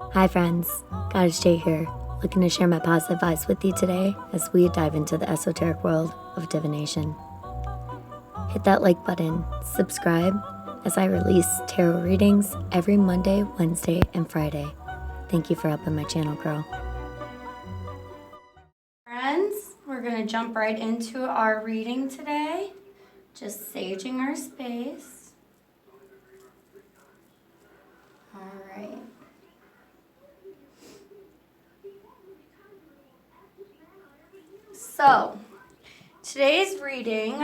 Hi friends, GoddessJ here, looking to share my positive vibes with you today as we dive into the esoteric world of divination. Hit that like button, subscribe, as I release tarot readings every Monday, Wednesday, and Friday. Thank you for helping my channel grow. Friends, we're going to jump right into our reading today. Just saging our space. All right. So, today's reading,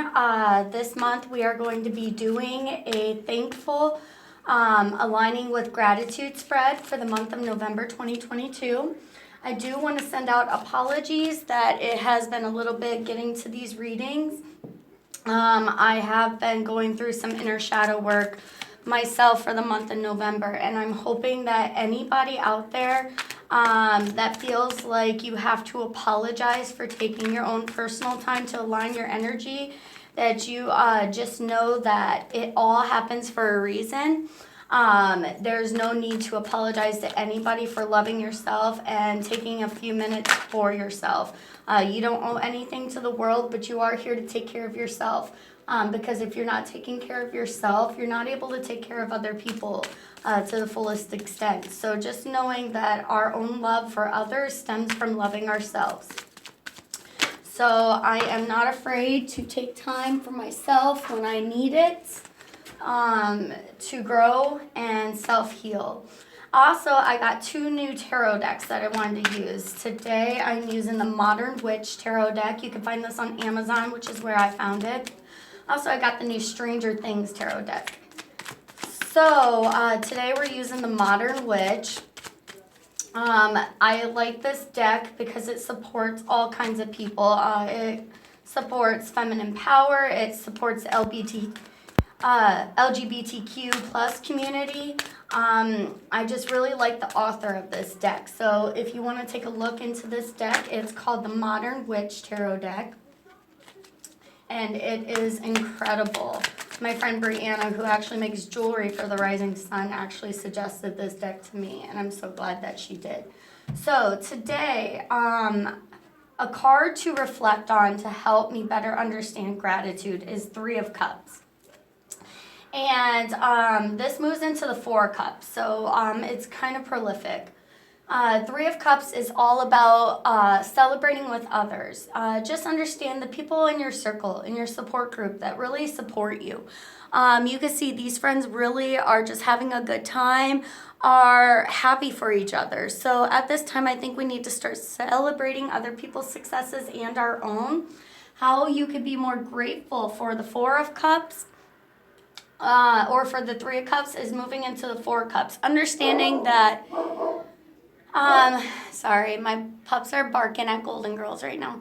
this month we are going to be doing a thankful aligning with gratitude spread for the month of November 2022. I do want to send out apologies that it has been a little bit getting to these readings. I have been going through some inner shadow work myself for the month of November, and I'm hoping that anybody out there that feels like you have to apologize for taking your own personal time to align your energy, that you just know that it all happens for a reason. There's no need to apologize to anybody for loving yourself and taking a few minutes for yourself. You don't owe anything to the world, but you are here to take care of yourself. Because if you're not taking care of yourself, you're not able to take care of other people to the fullest extent. So just knowing that our own love for others stems from loving ourselves. So I am not afraid to take time for myself when I need it, to grow and self-heal. Also, I got 2 new tarot decks that I wanted to use. Today, I'm using the Modern Witch tarot deck. You can find this on Amazon, which is where I found it. Also, I got the new Stranger Things tarot deck. So, today we're using the Modern Witch. I like this deck because it supports all kinds of people. It supports feminine power. It supports LGBTQ plus community. I just really like the author of this deck. So if you want to take a look into this deck, it's called the Modern Witch Tarot deck. And it is incredible. My friend Brianna, who actually makes jewelry for the Rising Sun, actually suggested this deck to me, and I'm so glad that she did. So today, a card to reflect on to help me better understand gratitude is 3 of Cups. And this moves into the 4 of Cups, so it's kind of prolific. 3 of Cups is all about celebrating with others. Just understand the people in your circle, in your support group that really support you. You can see these friends really are just having a good time, are happy for each other. So at this time, I think we need to start celebrating other people's successes and our own. How you could be more grateful for the 4 of Cups, or for the 3 of Cups, is moving into the 4 of Cups. Understanding that, sorry, my pups are barking at Golden Girls right now.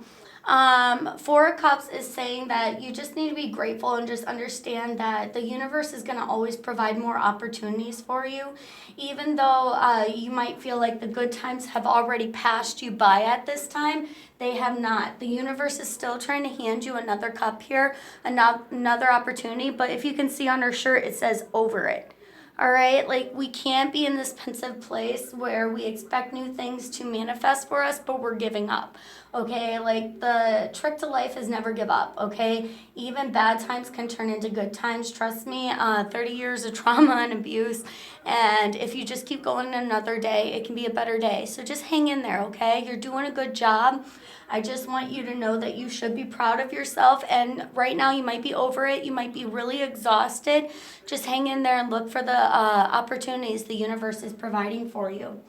4 of Cups is saying that you just need to be grateful and just understand that the universe is going to always provide more opportunities for you. Even though you might feel like the good times have already passed you by at this time, they have not. The universe is still trying to hand you another cup here, another opportunity. But if you can see on her shirt, it says over it. All right, like we can't be in this pensive place where we expect new things to manifest for us, but we're giving up. Okay, like the trick to life is never give up. Okay, even bad times can turn into good times. Trust me, 30 years of trauma and abuse, and if you just keep going another day, it can be a better day. So just hang in there. Okay, you're doing a good job. I just want you to know that you should be proud of yourself. And right now you might be over it. You might be really exhausted. Just hang in there and look for the opportunities the universe is providing for you.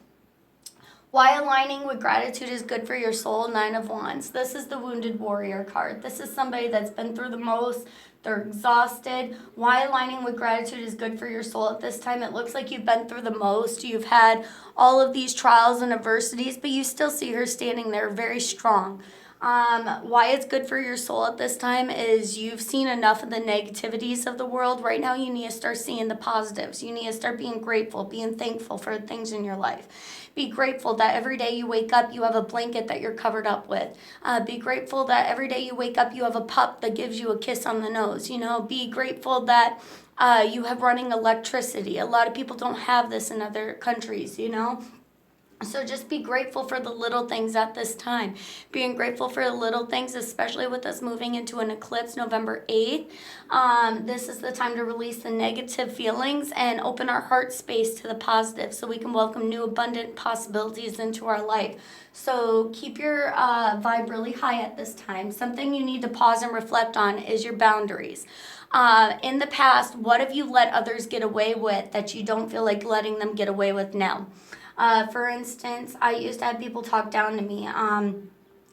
Why aligning with gratitude is good for your soul, 9 of Wands. This is the Wounded Warrior card. This is somebody that's been through the most. They're exhausted. Why aligning with gratitude is good for your soul at this time. It looks like you've been through the most. You've had all of these trials and adversities, but you still see her standing there very strong. Why it's good for your soul at this time is you've seen enough of the negativities of the world. Right now you need to start seeing the positives. You need to start being grateful, being thankful for the things in your life. Be grateful that every day you wake up, you have a blanket that you're covered up with. Be grateful that every day you wake up, you have a pup that gives you a kiss on the nose. You know, be grateful that you have running electricity. A lot of people don't have this in other countries, you know. So just be grateful for the little things at this time. Being grateful for the little things, especially with us moving into an eclipse November 8th. This is the time to release the negative feelings and open our heart space to the positive so we can welcome new abundant possibilities into our life. So keep your vibe really high at this time. Something you need to pause and reflect on is your boundaries. In the past, what have you let others get away with that you don't feel like letting them get away with now? For instance, I used to have people talk down to me,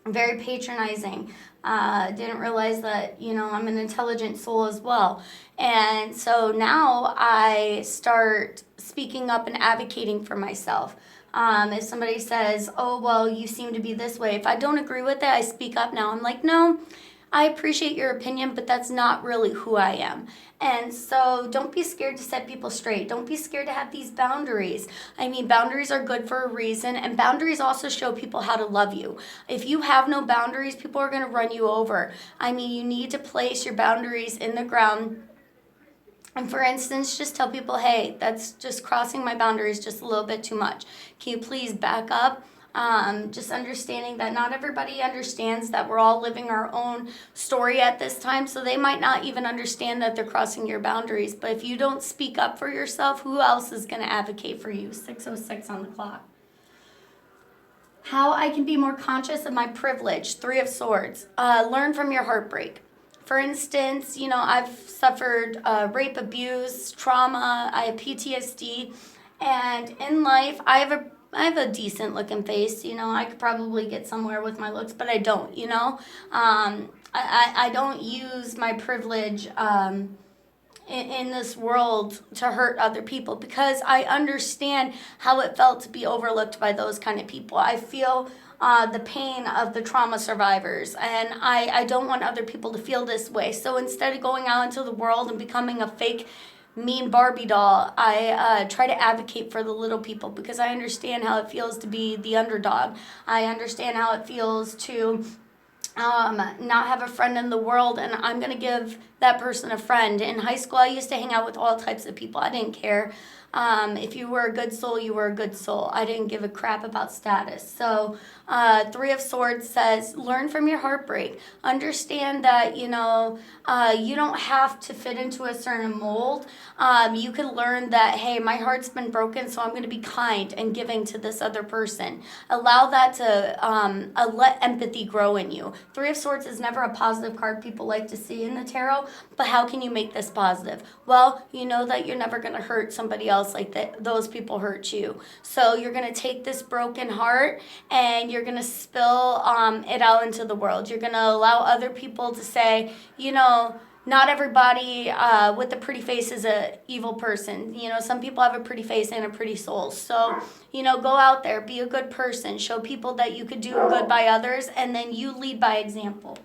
very patronizing. Didn't realize that, I'm an intelligent soul as well. And so now I start speaking up and advocating for myself. If somebody says, oh, well, you seem to be this way, if I don't agree with it, I speak up now. I'm like, no, I appreciate your opinion, but that's not really who I am. And so don't be scared to set people straight. Don't be scared to have these boundaries. I mean, boundaries are good for a reason, and boundaries also show people how to love you. If you have no boundaries, people are going to run you over. I mean, you need to place your boundaries in the ground. And for instance, just tell people, hey, that's just crossing my boundaries just a little bit too much. Can you please back up? Just understanding that not everybody understands that we're all living our own story at this time, so they might not even understand that they're crossing your boundaries. But if you don't speak up for yourself, who else is going to advocate for you? 6:06 on the clock. How I can be more conscious of my privilege. 3 of Swords. Learn from your heartbreak. For instance, I've suffered rape, abuse, trauma. I have PTSD, and in life, I have a decent looking face. I could probably get somewhere with my looks, but I don't. I don't use my privilege in this world to hurt other people, because I understand how it felt to be overlooked by those kind of people. I feel the pain of the trauma survivors, and I don't want other people to feel this way. So instead of going out into the world and becoming a fake mean Barbie doll, I try to advocate for the little people, because I understand how it feels to be the underdog. I understand how it feels to not have a friend in the world, and I'm going to give that person a friend. In high school, I used to hang out with all types of people. I didn't care. If you were a good soul, you were a good soul. I didn't give a crap about status. So 3 of Swords says, learn from your heartbreak. Understand that, you don't have to fit into a certain mold. You can learn that, hey, my heart's been broken, so I'm going to be kind and giving to this other person. Allow that to let empathy grow in you. 3 of Swords is never a positive card people like to see in the tarot, but how can you make this positive? Well, you know that you're never going to hurt somebody else like that. Those people hurt you. So you're going to take this broken heart and you're going to spill it out into the world. You're going to allow other people to say, not everybody with a pretty face is a evil person. Some people have a pretty face and a pretty soul. So, go out there, be a good person, show people that you could do good by others, and then you lead by example.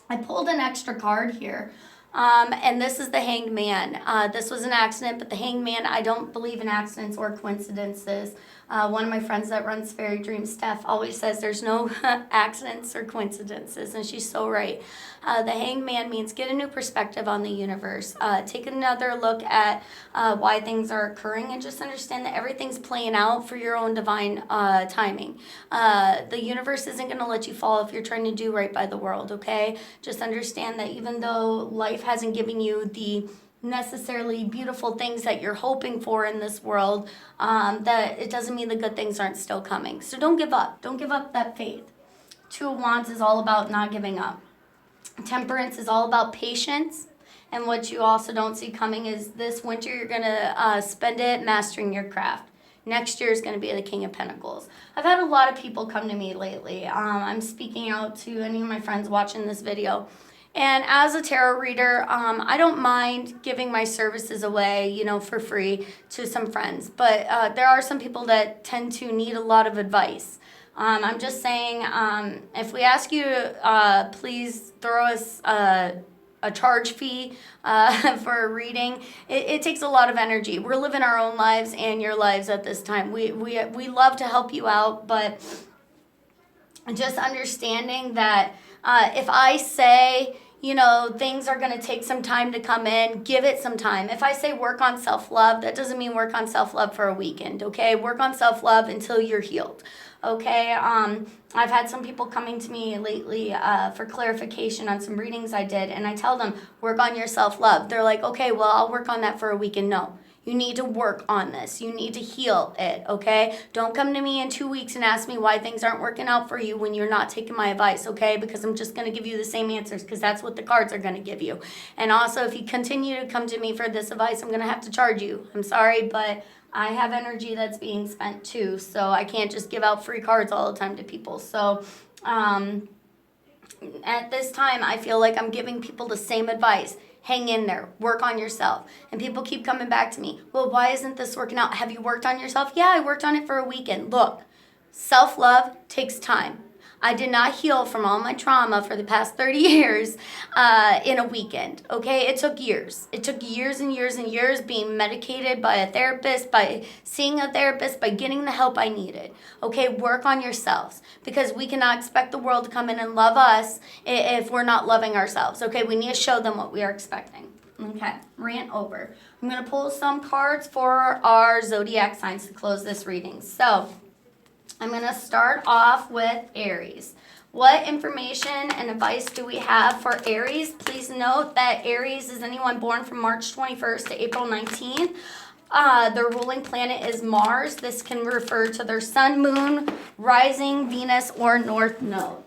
I pulled an extra card here. And this is the Hanged Man. This was an accident, but the Hanged Man, I don't believe in accidents or coincidences. One of my friends that runs Fairy Dream, Steph, always says there's no accidents or coincidences, and she's so right. The Hanged Man means get a new perspective on the universe. Take another look at why things are occurring, and just understand that everything's playing out for your own divine timing. The universe isn't going to let you fall if you're trying to do right by the world, okay? Just understand that even though life hasn't given you the necessarily beautiful things that you're hoping for in this world, that it doesn't mean the good things aren't still coming. So don't give up. Don't give up that faith. 2 of Wands is all about not giving up. Temperance is all about patience. And what you also don't see coming is this winter you're going to spend it mastering your craft. Next year is going to be the King of Pentacles. I've had a lot of people come to me lately. I'm speaking out to any of my friends watching this video. And as a tarot reader, I don't mind giving my services away, for free to some friends. But there are some people that tend to need a lot of advice. I'm just saying, if we ask you to please throw us a charge fee for a reading, it takes a lot of energy. We're living our own lives and your lives at this time. We love to help you out, but just understanding that if I say, things are going to take some time to come in. Give it some time. If I say work on self-love, that doesn't mean work on self-love for a weekend, okay? Work on self-love until you're healed, okay? I've had some people coming to me lately for clarification on some readings I did, and I tell them, work on your self-love. They're like, okay, well, I'll work on that for a weekend. No. You need to work on this. You need to heal it, okay? Don't come to me in 2 weeks and ask me why things aren't working out for you when you're not taking my advice, okay? Because I'm just going to give you the same answers because that's what the cards are going to give you. And also, if you continue to come to me for this advice, I'm going to have to charge you. I'm sorry, but I have energy that's being spent too, so I can't just give out free cards all the time to people. So, at this time, I feel like I'm giving people the same advice. Hang in there. Work on yourself. And people keep coming back to me. Well, why isn't this working out? Have you worked on yourself? Yeah, I worked on it for a weekend. Look, self-love takes time. I did not heal from all my trauma for the past 30 years in a weekend, okay? It took years. It took years and years and years being medicated by a therapist, by seeing a therapist, by getting the help I needed, okay? Work on yourselves because we cannot expect the world to come in and love us if we're not loving ourselves, okay? We need to show them what we are expecting. Okay, rant over. I'm going to pull some cards for our zodiac signs to close this reading. So, I'm going to start off with Aries. What information and advice do we have for Aries? Please note that Aries is anyone born from March 21st to April 19th. Their ruling planet is Mars. This can refer to their sun, moon, rising, Venus, or north node.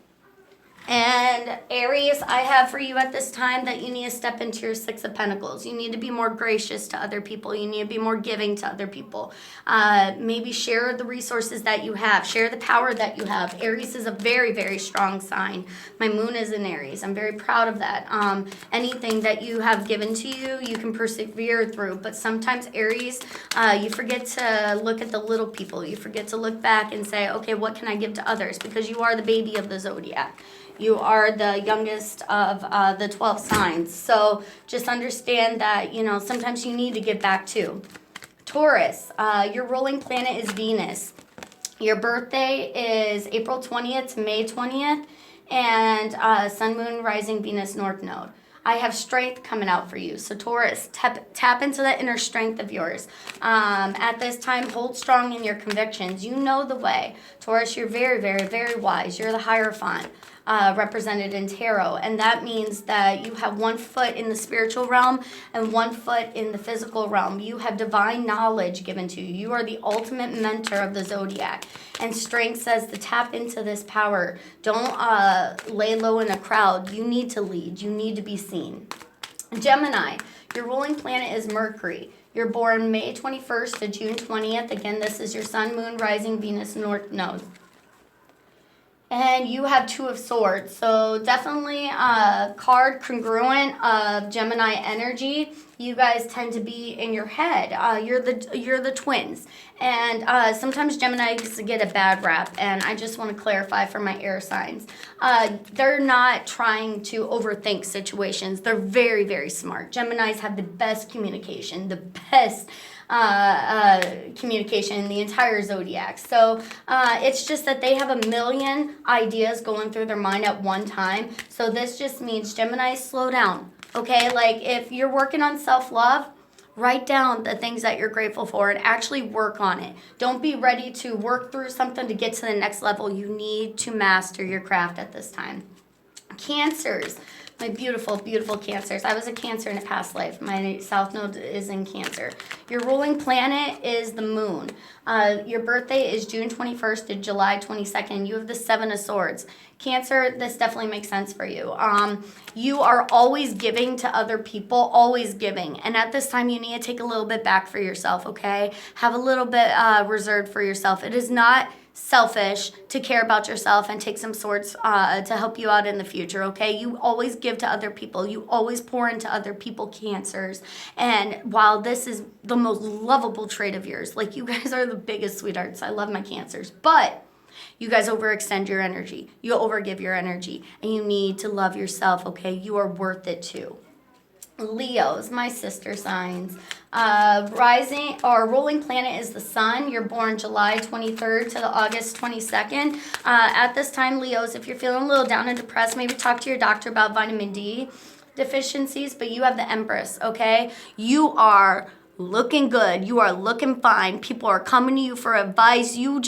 And Aries, I have for you at this time that you need to step into your Six of Pentacles. You need to be more gracious to other people. You need to be more giving to other people. Maybe share the resources that you have. Share the power that you have. Aries is a very, very strong sign. My moon is in Aries. I'm very proud of that. Anything that you have given to you, you can persevere through. But sometimes Aries, you forget to look at the little people. You forget to look back and say, okay, what can I give to others? Because you are the baby of the zodiac. You are the youngest of the 12 signs. So just understand that, sometimes you need to give back too. Taurus, your ruling planet is Venus. Your birthday is April 20th to May 20th. And sun, moon, rising, Venus, north node. I have strength coming out for you. So Taurus, tap into that inner strength of yours. At this time, hold strong in your convictions. You know the way. Taurus, you're very, very, very wise. You're the Hierophant. Represented in tarot, and that means that you have 1 foot in the spiritual realm and 1 foot in the physical realm. You have divine knowledge given to you. You are the ultimate mentor of the zodiac, and strength says to tap into this power. Don't lay low in a crowd. You need to lead. You need to be seen. Gemini, your ruling planet is Mercury. You're born May 21st to June 20th. Again, this is your sun, moon, rising, Venus, north node. And you have 2 of Swords, so definitely a card congruent of Gemini energy. You guys tend to be in your head. You're the twins, and sometimes Geminis get a bad rap. And I just want to clarify for my air signs, they're not trying to overthink situations. They're very, very smart. Geminis have the best communication, the best communication in the entire zodiac. So it's just that they have a million ideas going through their mind at one time. So this just means Gemini, slow down. Okay, like if you're working on self-love, write down the things that you're grateful for and actually work on it. Don't be ready to work through something to get to the next level. You need to master your craft at this time. Cancers. My beautiful, beautiful Cancers. I was a Cancer in a past life. My South Node is in Cancer. Your ruling planet is the moon. Your birthday is June 21st to July 22nd. You have the 7 of Swords. Cancer, this definitely makes sense for you. You are always giving to other people, always giving. And at this time, you need to take a little bit back for yourself, okay? Have a little bit reserved for yourself. It is not selfish to care about yourself and take some swords to help you out in the future, okay? You always give to other people. You always pour into other people, Cancers. And while this is the most lovable trait of yours, like you guys are the biggest sweethearts. I love my Cancers. But you guys overextend your energy. You overgive your energy. And you need to love yourself, okay? You are worth it too. Leos, my sister signs. Rising or ruling planet is the sun. You're born July 23rd to the August 22nd. At this time, Leos, if you're feeling a little down and depressed, maybe talk to your doctor about vitamin D deficiencies, but you have the Empress, okay? You are looking good. You are looking fine. People are coming to you for advice. You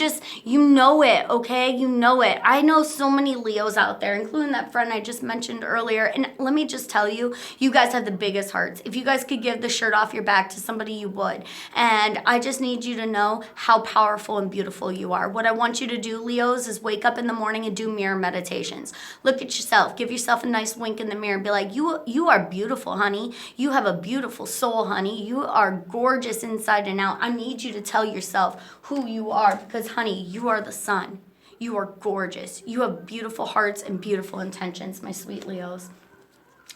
know it, okay? You know it. I know so many Leos out there, including that friend I just mentioned earlier. And let me just tell you, you guys have the biggest hearts. If you guys could give the shirt off your back to somebody, you would. And I just need you to know how powerful and beautiful you are. What I want you to do, Leos, is wake up in the morning and do mirror meditations. Look at yourself. Give yourself a nice wink in the mirror and be like, you are beautiful, honey. You have a beautiful soul, honey. You are gorgeous inside and out. I need you to tell yourself who you are because, honey, you are the sun. You are gorgeous. You have beautiful hearts and beautiful intentions, my sweet Leos.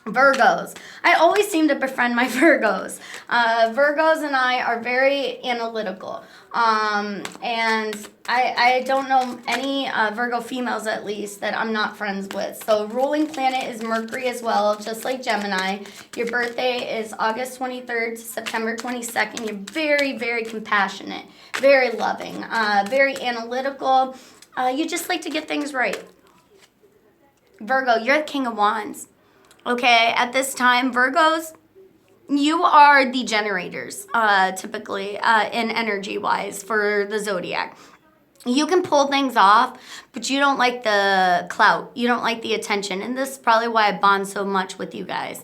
Virgos. I always seem to befriend my Virgos. Virgos and I are very analytical. And I don't know any Virgo females, at least, that I'm not friends with. So ruling planet is Mercury as well, just like Gemini. Your birthday is August 23rd to September 22nd. You're very, very compassionate, very loving, very analytical. You just like to get things right. Virgo, you're the King of Wands. Okay, at this time, Virgos, you are the generators, typically, in energy-wise for the Zodiac. You can pull things off, but you don't like the clout. You don't like the attention. And this is probably why I bond so much with you guys.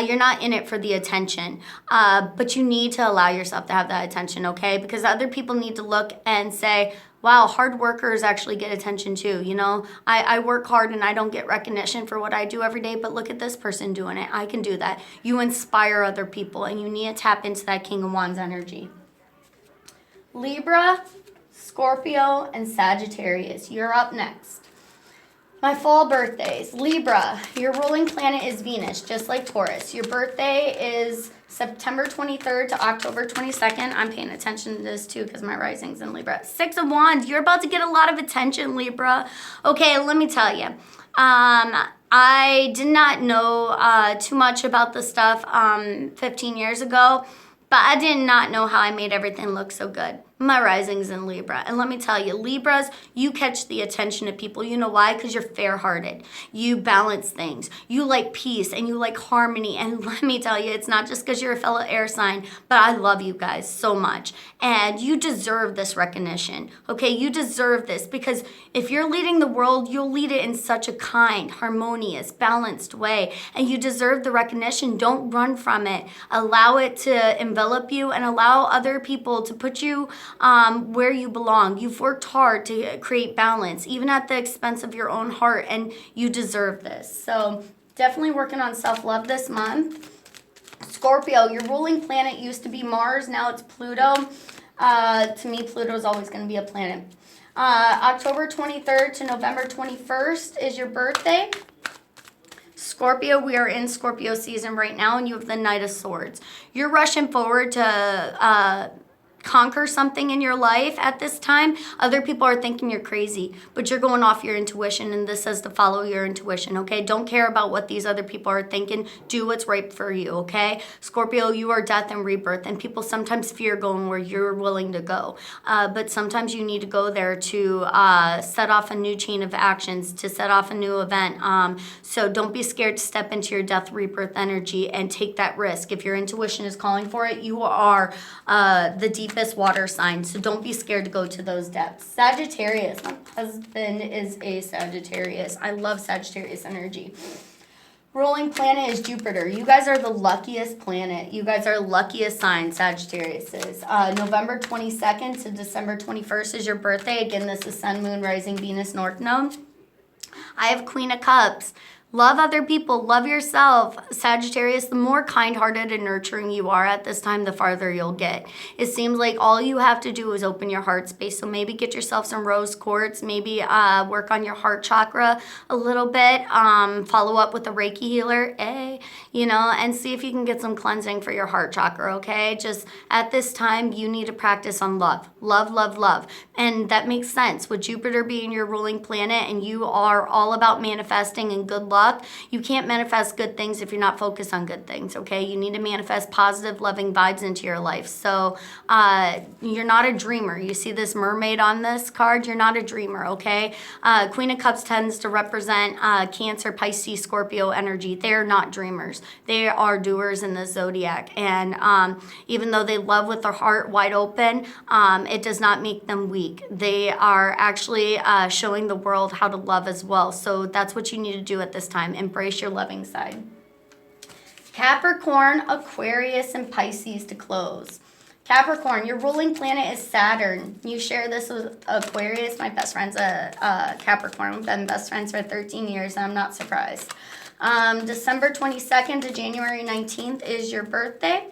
You're not in it for the attention, but you need to allow yourself to have that attention, okay? Because other people need to look and say, wow, hard workers actually get attention too. You know, I work hard and I don't get recognition for what I do every day, but look at this person doing it. I can do that. You inspire other people and you need to tap into that King of Wands energy. Libra, Scorpio, and Sagittarius. You're up next. My fall birthdays. Libra, your ruling planet is Venus, just like Taurus. Your birthday is September 23rd to October 22nd. I'm paying attention to this too because my rising's in Libra. Six of Wands, you're about to get a lot of attention, Libra. Okay, let me tell you. I did not know too much about this stuff 15 years ago, but I did not know how I made everything look so good. My rising's in Libra. And let me tell you, Libras, you catch the attention of people. You know why? Because you're fair-hearted. You balance things. You like peace and you like harmony. And let me tell you, it's not just because you're a fellow air sign, but I love you guys so much. And you deserve this recognition. Okay, you deserve this because if you're leading the world, you'll lead it in such a kind, harmonious, balanced way. And you deserve the recognition. Don't run from it. Allow it to envelop you and allow other people to put you where you belong. You've worked hard to create balance, even at the expense of your own heart, and you deserve this. So definitely working on self-love this month. Scorpio, your ruling planet used to be Mars, now it's Pluto. To me, Pluto is always going to be a planet. October 23rd to November 21st is your birthday. Scorpio, we are in Scorpio season right now, and you have the Knight of Swords. You're rushing forward to conquer something in your life at this time. Other people are thinking you're crazy, but you're going off your intuition, and this says to follow your intuition, okay? Don't care about what these other people are thinking. Do what's right for you, okay? Scorpio, you are death and rebirth, and people sometimes fear going where you're willing to go, but sometimes you need to go there to set off a new chain of actions, to set off a new event. So don't be scared to step into your death rebirth energy and take that risk. If your intuition is calling for it, you are the deepest water sign, so don't be scared to go to those depths. Sagittarius, my husband is a Sagittarius. I love Sagittarius energy. Ruling planet is Jupiter. You guys are the luckiest planet. You guys are luckiest sign, Sagittarius is. November 22nd to December 21st is your birthday. Again, this is Sun, Moon, Rising, Venus, North Node. I have Queen of Cups. Love other people, love yourself. Sagittarius, the more kind-hearted and nurturing you are at this time, the farther you'll get. It seems like all you have to do is open your heart space. So maybe get yourself some rose quartz, maybe work on your heart chakra a little bit, follow up with a Reiki healer, and see if you can get some cleansing for your heart chakra, okay? Just at this time, you need to practice on love. Love, love, love. And that makes sense with Jupiter being your ruling planet and you are all about manifesting and good luck. luck. You can't manifest good things if you're not focused on good things, okay? You need to manifest positive, loving vibes into your life. So you're not a dreamer. You see this mermaid on this card, you're not a dreamer, okay? Queen of Cups tends to represent Cancer, Pisces, Scorpio energy. They're not dreamers. They are doers in the Zodiac. And even though they love with their heart wide open, it does not make them weak. They are actually showing the world how to love as well. So that's what you need to do at this time. Embrace your loving side. Capricorn, Aquarius, and Pisces to close. Capricorn, your ruling planet is Saturn. You share this with Aquarius. My best friend's a Capricorn. We've been best friends for 13 years, and I'm not surprised. December 22nd to January 19th is your birthday.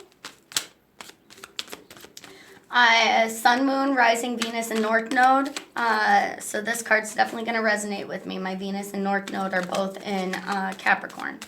Sun, Moon, Rising, Venus, and North Node. So this card's definitely going to resonate with me. My Venus and North Node are both in Capricorn.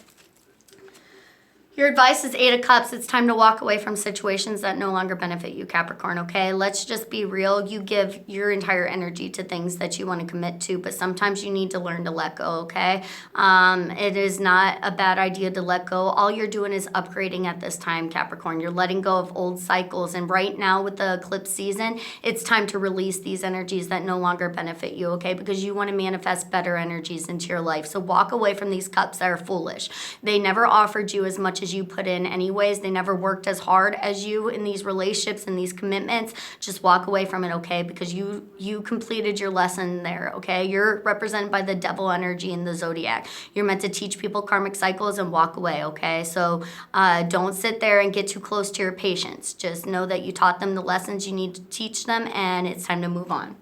Your advice is 8 of Cups. It's time to walk away from situations that no longer benefit you, Capricorn, okay? Let's just be real. You give your entire energy to things that you want to commit to, but sometimes you need to learn to let go, okay? It is not a bad idea to let go. All you're doing is upgrading at this time, Capricorn. You're letting go of old cycles, and right now with the eclipse season, it's time to release these energies that no longer benefit you, okay? Because you want to manifest better energies into your life. So walk away from these cups that are foolish. They never offered you as much as you put in anyways. They never worked as hard as you in these relationships and these commitments. Just walk away from it, okay? Because you completed your lesson there, okay? You're represented by the devil energy in the Zodiac. You're meant to teach people karmic cycles and walk away, okay? So don't sit there and get too close to your patients. Just know that you taught them the lessons you need to teach them, and it's time to move on.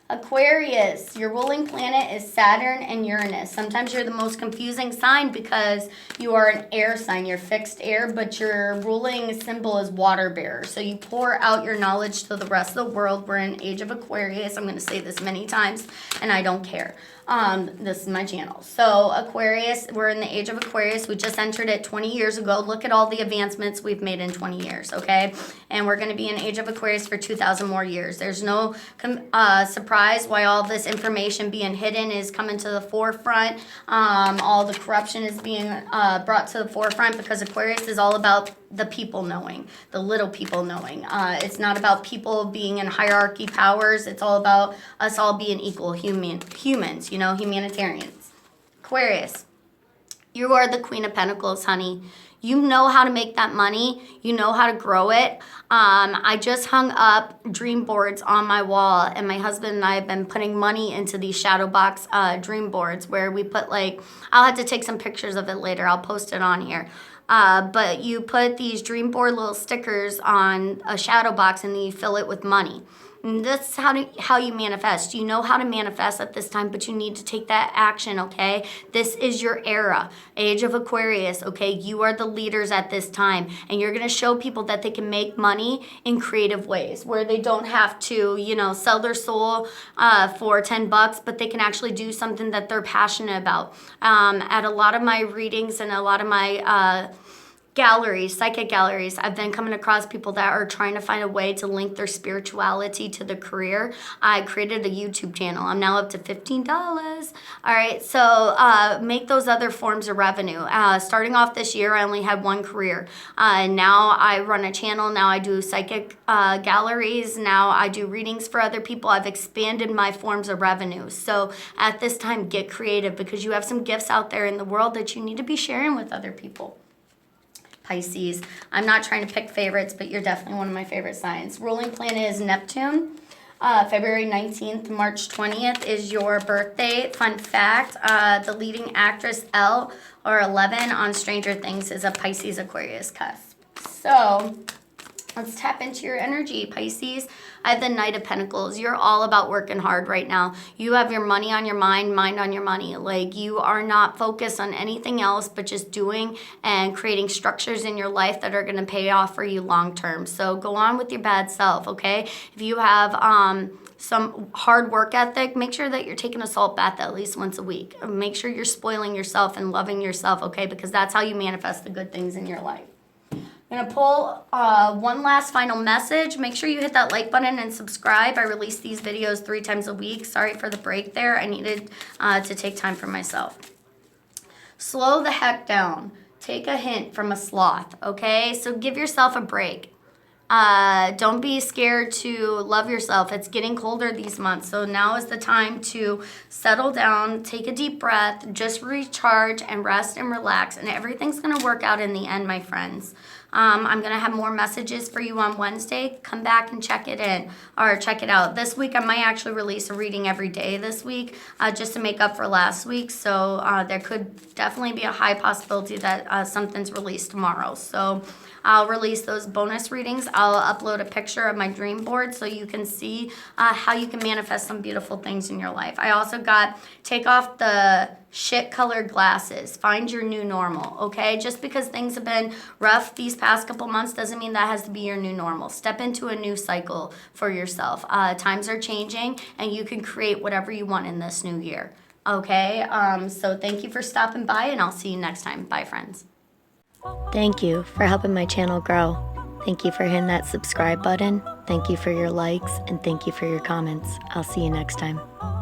Aquarius, your ruling planet is Saturn and Uranus. Sometimes you're the most confusing sign because you are an air sign. You're fixed air, but your ruling symbol is water bearer. So you pour out your knowledge to the rest of the world. We're in age of Aquarius. I'm going to say this many times, and I don't care. This is my channel. So Aquarius, we're in the age of Aquarius. We just entered it 20 years ago. Look at all the advancements we've made in 20 years, okay? And we're going to be in age of Aquarius for 2,000 more years. There's no surprise why all this information being hidden is coming to the forefront. All the corruption is being brought to the forefront because Aquarius is all about the people knowing, the little people knowing. It's not about people being in hierarchy powers. It's all about us all being equal humans, you know, humanitarians. Aquarius, you are the Queen of Pentacles, honey. You know how to make that money. You know how to grow it. I just hung up dream boards on my wall, and my husband and I have been putting money into these shadow box dream boards where we put, like, I'll have to take some pictures of it later. I'll post it on here. But you put these dream board little stickers on a shadow box, and then you fill it with money. And that's how you manifest. You know how to manifest at this time, but you need to take that action, okay? This is your era, age of Aquarius, okay? You are the leaders at this time, and you're going to show people that they can make money in creative ways where they don't have to, you know, sell their soul for $10, but they can actually do something that they're passionate about. At a lot of my readings and a lot of my galleries, psychic galleries, I've been coming across people that are trying to find a way to link their spirituality to the career. I created a YouTube channel. I'm now up to $15. All right, so make those other forms of revenue. Starting off this year, I only had one career. Now I run a channel. Now I do psychic galleries. Now I do readings for other people. I've expanded my forms of revenue. So at this time, get creative because you have some gifts out there in the world that you need to be sharing with other people. Pisces. I'm not trying to pick favorites, but you're definitely one of my favorite signs. Ruling planet is Neptune. February 19th, March 20th is your birthday. Fun fact, the leading actress Elle, or 11 on Stranger Things, is a Pisces Aquarius cusp. So let's tap into your energy, Pisces. I have the Knight of Pentacles. You're all about working hard right now. You have your money on your mind on your money. Like, you are not focused on anything else but just doing and creating structures in your life that are going to pay off for you long term. So go on with your bad self, okay? If you have some hard work ethic, make sure that you're taking a salt bath at least once a week. Make sure you're spoiling yourself and loving yourself, okay? Because that's how you manifest the good things in your life. I'm going to pull one last final message. Make sure you hit that like button and subscribe. I release these videos 3 times a week. Sorry for the break there. I needed to take time for myself. Slow the heck down. Take a hint from a sloth, okay? So give yourself a break. Don't be scared to love yourself. It's getting colder these months, so now is the time to settle down, take a deep breath, just recharge and rest and relax, and everything's gonna work out in the end, my friends. I'm gonna have more messages for you on Wednesday. Come back and check it in or check it out. This week I might actually release a reading every day this week, just to make up for last week. So there could definitely be a high possibility that something's released tomorrow. So I'll release those bonus readings. I'll upload a picture of my dream board so you can see how you can manifest some beautiful things in your life. I also got take off the shit colored glasses. Find your new normal, okay? Just because things have been rough these past couple months doesn't mean that has to be your new normal. Step into a new cycle for yourself. Times are changing and you can create whatever you want in this new year, okay? So thank you for stopping by and I'll see you next time. Bye, friends. Thank you for helping my channel grow. Thank you for hitting that subscribe button. Thank you for your likes and thank you for your comments. I'll see you next time.